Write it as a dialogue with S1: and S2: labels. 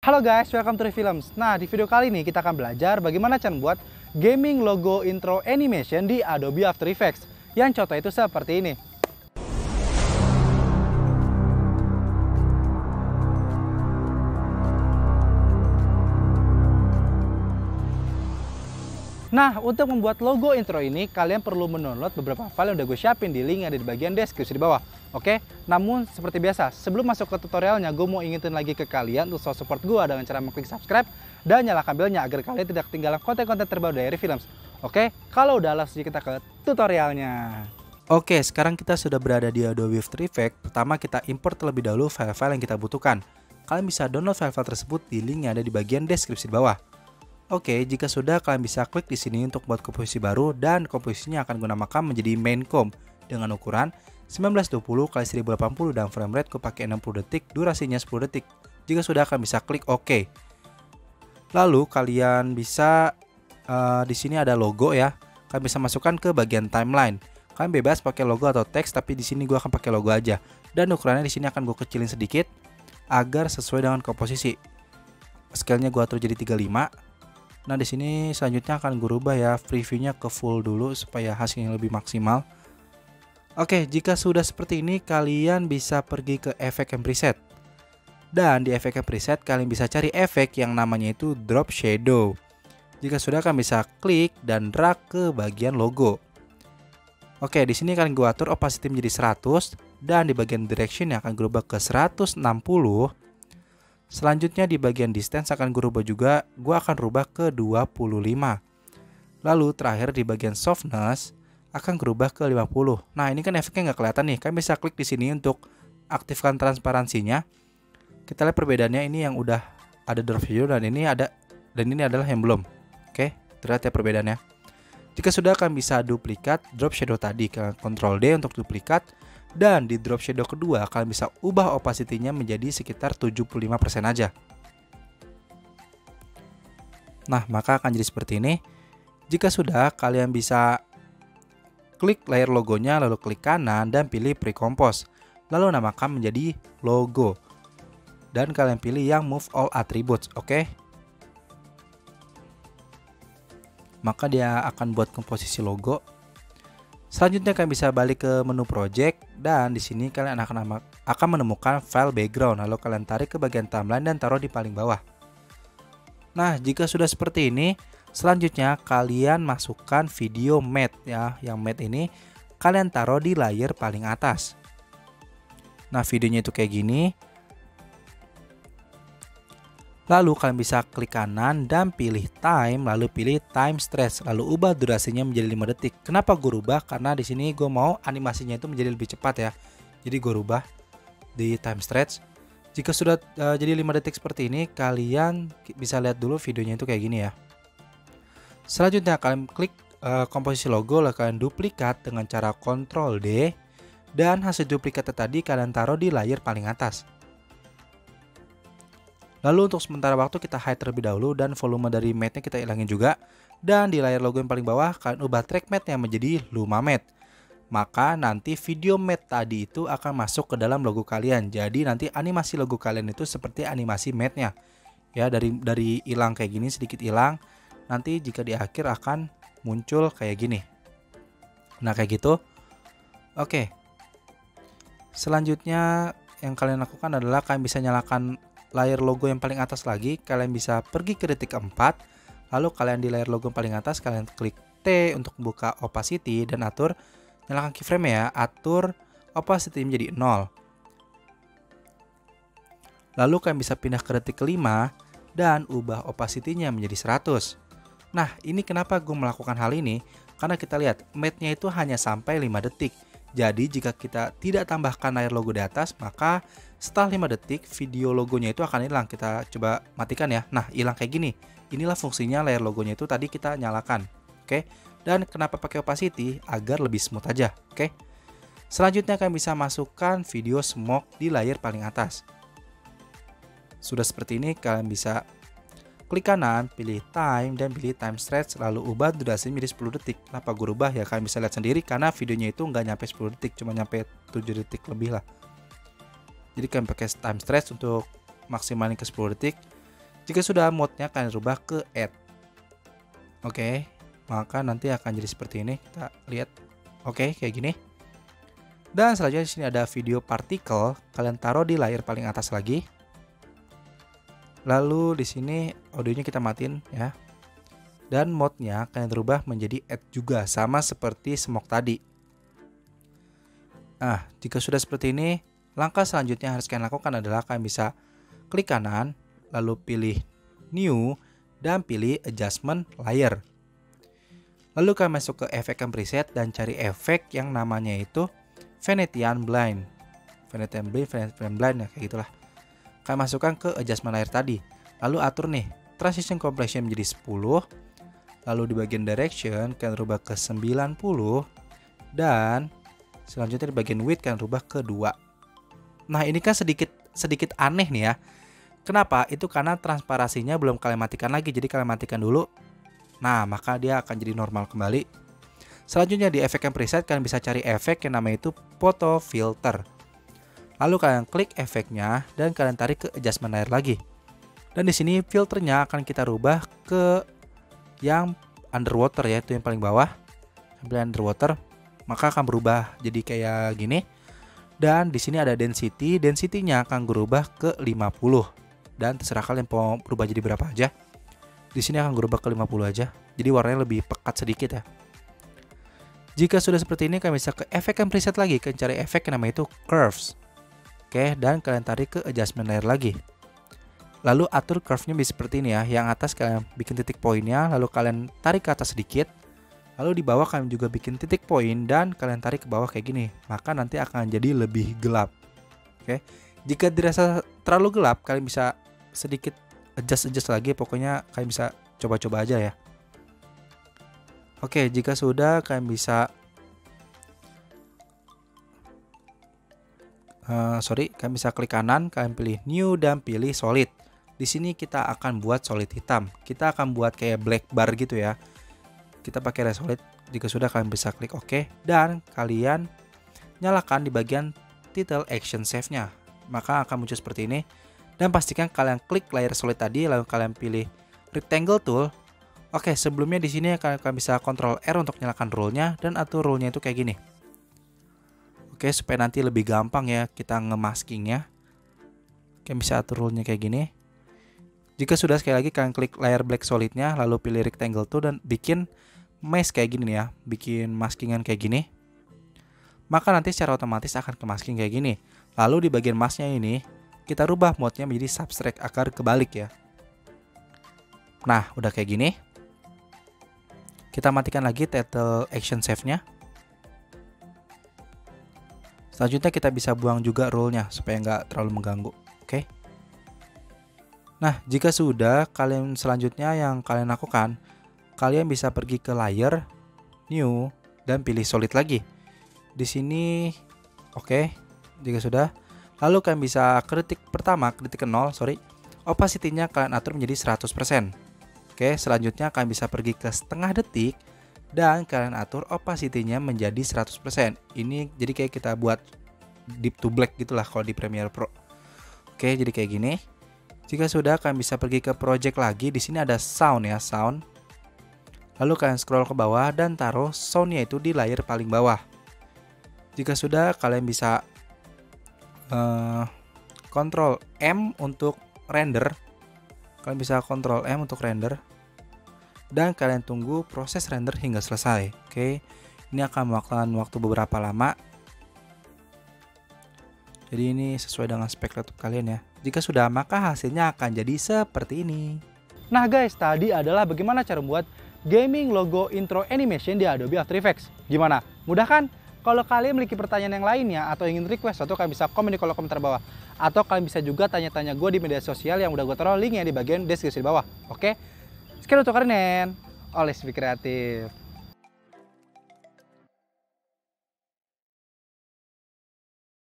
S1: Halo guys, welcome to Refilms. Nah, di video kali ini kita akan belajar bagaimana cara membuat gaming logo intro animation di Adobe After Effects. Yang contoh itu seperti ini. Nah, untuk membuat logo intro ini, kalian perlu mendownload beberapa file yang udah gue siapin di link yang ada di bagian deskripsi di bawah. Oke, namun seperti biasa, sebelum masuk ke tutorialnya, gue mau ingetin lagi ke kalian untuk selalu support gue dengan cara mengklik subscribe dan nyalakan belnya agar kalian tidak ketinggalan konten-konten terbaru dari Refilms. Oke, kalau udah langsung kita ke tutorialnya. Oke, sekarang kita sudah berada di Adobe After Effects. Pertama kita import terlebih dahulu file-file yang kita butuhkan. Kalian bisa download file-file tersebut di link yang ada di bagian deskripsi di bawah. Oke, jika sudah kalian bisa klik di sini untuk buat komposisi baru dan komposisinya akan gue namakan menjadi main comp dengan ukuran 1920 x 1080 dan frame rate gue pakai 60 detik, durasinya 10 detik. Jika sudah kalian bisa klik OK. Lalu kalian bisa di sini ada logo ya. Kalian bisa masukkan ke bagian timeline. Kalian bebas pakai logo atau teks, tapi di sini gue akan pakai logo aja. Dan ukurannya di sini akan gue kecilin sedikit agar sesuai dengan komposisi. Scale-nya gue atur jadi 35. Nah, di sini selanjutnya akan gue rubah ya previewnya ke full dulu supaya hasilnya lebih maksimal. Oke, jika sudah seperti ini kalian bisa pergi ke efek and preset. Dan di efek and preset kalian bisa cari efek yang namanya itu drop shadow. Jika sudah kalian bisa klik dan drag ke bagian logo. Oke, di sini akan gue atur opacity menjadi 100 dan di bagian direction yang akan gue rubah ke 160. Selanjutnya di bagian distance akan gue rubah juga, gue akan rubah ke 25. Lalu terakhir di bagian softness akan gue rubah ke 50. Nah, ini kan efeknya nggak kelihatan nih. Kalian bisa klik di sini untuk aktifkan transparansinya. Kita lihat perbedaannya, ini yang udah ada drop shadow dan ini adalah yang belum. Oke, terlihat ya perbedaannya. Jika sudah kalian bisa duplikat drop shadow tadi, kalian Ctrl D untuk duplikat. Dan di drop shadow kedua kalian bisa ubah opacity-nya menjadi sekitar 75% aja. Nah, maka akan jadi seperti ini. Jika sudah, kalian bisa klik layer logonya, lalu klik kanan dan pilih pre-compose. Lalu namakan menjadi logo. Dan kalian pilih yang move all attributes, oke? Maka dia akan buat komposisi logo. Selanjutnya kalian bisa balik ke menu project dan di sini kalian akan menemukan file background. Lalu kalian tarik ke bagian timeline dan taruh di paling bawah. Nah, jika sudah seperti ini, selanjutnya kalian masukkan video matte ya. Yang matte ini kalian taruh di layer paling atas. Nah, videonya itu kayak gini. Lalu kalian bisa klik kanan dan pilih time, lalu pilih time stretch, lalu ubah durasinya menjadi 5 detik. Kenapa gue rubah? Karena di sini gue mau animasinya itu menjadi lebih cepat ya. Jadi gue rubah di time stretch. Jika sudah jadi 5 detik seperti ini, kalian bisa lihat dulu videonya itu kayak gini ya. Selanjutnya kalian klik komposisi logo, lalu kalian duplikat dengan cara Ctrl D. Dan hasil duplikatnya tadi kalian taruh di layer paling atas. Lalu untuk sementara waktu kita hide terlebih dahulu dan volume dari matte-nya kita hilangin juga. Dan di layar logo yang paling bawah kalian ubah track matte-nya menjadi Luma matte. Maka nanti video matte tadi itu akan masuk ke dalam logo kalian. Jadi nanti animasi logo kalian itu seperti animasi matte-nya. Ya, dari hilang kayak gini, sedikit hilang. Nanti jika di akhir akan muncul kayak gini. Nah, kayak gitu. Oke. Selanjutnya yang kalian lakukan adalah kalian bisa nyalakan layar logo yang paling atas lagi. Kalian bisa pergi ke detik 4. Lalu kalian di layar logo yang paling atas kalian klik T untuk buka opacity dan atur, nyalakan keyframe ya, atur opacity menjadi 0. Lalu kalian bisa pindah ke detik ke-5 dan ubah opacity-nya menjadi 100. Nah, ini kenapa gue melakukan hal ini? Karena kita lihat matte-nya itu hanya sampai 5 detik. Jadi jika kita tidak tambahkan layar logo di atas, maka setelah 5 detik video logonya itu akan hilang. Kita coba matikan ya. Nah, hilang kayak gini. Inilah fungsinya layar logonya itu tadi kita nyalakan. Oke. Dan kenapa pakai opacity? Agar lebih smooth aja. Oke. Selanjutnya kalian bisa masukkan video smoke di layar paling atas. Sudah seperti ini, kalian bisa klik kanan, pilih time dan pilih time stretch, lalu ubah durasi menjadi 10 detik. Kenapa gue ubah ya, kalian bisa lihat sendiri karena videonya itu nggak nyampe 10 detik, cuma nyampe 7 detik lebih lah. Jadi kalian pakai time stretch untuk maksimalin ke 10 detik. Jika sudah, mode-nya kalian rubah ke add. Oke, maka nanti akan jadi seperti ini. Kita lihat. Oke, kayak gini. Dan selanjutnya di sini ada video partikel, kalian taruh di layar paling atas lagi. Lalu di sini audionya kita matiin ya. Dan mode-nya kalian rubah menjadi add juga, sama seperti smoke tadi. Nah, jika sudah seperti ini, langkah selanjutnya yang harus kalian lakukan adalah kalian bisa klik kanan, lalu pilih new, dan pilih adjustment layer. Lalu kalian masuk ke efek and preset dan cari efek yang namanya itu Venetian Blind. Venetian Blind ya, kayak gitulah. Kalian masukkan ke adjustment layer tadi. Lalu atur nih, transition complexion menjadi 10. Lalu di bagian direction kalian rubah ke 90. Dan selanjutnya di bagian width kalian rubah ke 2. Nah, ini kan sedikit aneh nih ya. Kenapa? Itu karena transparasinya belum kalian matikan lagi. Jadi kalian matikan dulu. Nah, maka dia akan jadi normal kembali. Selanjutnya di efek and preset kalian bisa cari efek yang namanya itu photo filter. Lalu kalian klik efeknya dan kalian tarik ke adjustment layer lagi. Dan di sini filternya akan kita rubah ke yang underwater ya, itu yang paling bawah. Sampai underwater, maka akan berubah jadi kayak gini. Dan di sini ada density, density-nya akan berubah ke 50. Dan terserah kalian mau berubah jadi berapa aja. Di sini akan berubah ke 50 aja. Jadi warnanya lebih pekat sedikit ya. Jika sudah seperti ini, kalian bisa ke efek and preset lagi, kalian cari efek yang namanya itu curves. Oke, dan kalian tarik ke adjustment layer lagi. Lalu atur curve-nya bisa seperti ini ya. Yang atas kalian bikin titik poinnya, lalu kalian tarik ke atas sedikit. Lalu di bawah kalian juga bikin titik poin dan kalian tarik ke bawah kayak gini. Maka nanti akan jadi lebih gelap. Oke. Jika dirasa terlalu gelap, kalian bisa sedikit adjust lagi. Pokoknya kalian bisa coba-coba aja ya. Oke, jika sudah kalian bisa kalian bisa klik kanan, kalian pilih new dan pilih solid. Di sini kita akan buat solid hitam. Kita akan buat kayak black bar gitu ya. Kita pakai solid. Jika sudah kalian bisa klik OK dan kalian nyalakan di bagian title action save-nya. Maka akan muncul seperti ini. Dan pastikan kalian klik layer solid tadi, lalu kalian pilih rectangle tool. Oke, sebelumnya di sini kalian bisa Ctrl R untuk nyalakan rule-nya dan atur rule-nya itu kayak gini. Oke, supaya nanti lebih gampang ya kita nge-maskingnya. Kalian bisa atur rule-nya kayak gini. Jika sudah, sekali lagi kalian klik layer black solid-nya, lalu pilih rectangle tool dan bikin mesh kayak gini nih ya, bikin maskingan kayak gini. Maka nanti secara otomatis akan ke masking kayak gini. Lalu di bagian masknya ini kita rubah mode-nya menjadi subtract akar kebalik ya. Nah, udah kayak gini. Kita matikan lagi title action save-nya. Selanjutnya kita bisa buang juga rule-nya supaya nggak terlalu mengganggu. Oke. Nah, jika sudah, kalian selanjutnya yang kalian lakukan, kalian bisa pergi ke layer, new, dan pilih solid lagi. Di sini, oke. Jika sudah, lalu kalian bisa ketik pertama, ketik ke 0, opacity-nya kalian atur menjadi 100%. Oke, selanjutnya kalian bisa pergi ke setengah detik dan kalian atur opacity-nya menjadi 100%. Ini jadi kayak kita buat deep to black gitulah kalau di Premiere Pro. Oke, jadi kayak gini. Jika sudah, kalian bisa pergi ke project lagi. Di sini ada sound ya, sound. Lalu kalian scroll ke bawah dan taruh sound-nya itu di layar paling bawah. Jika sudah, kalian bisa Ctrl M untuk render. Kalian bisa Ctrl M untuk render. Dan kalian tunggu proses render hingga selesai. Oke. Ini akan memakan waktu beberapa lama. Jadi ini sesuai dengan spek laptop kalian ya. Jika sudah, maka hasilnya akan jadi seperti ini. Nah guys, tadi adalah bagaimana cara membuat gaming logo intro animation di Adobe After Effects. Gimana? Mudah kan? Kalau kalian memiliki pertanyaan yang lainnya atau ingin request, atau kalian bisa komen di kolom komentar bawah. Atau kalian bisa juga tanya-tanya gue di media sosial yang udah gue taruh linknya di bagian deskripsi di bawah. Oke? Sekian untuk kalian. Always be kreatif.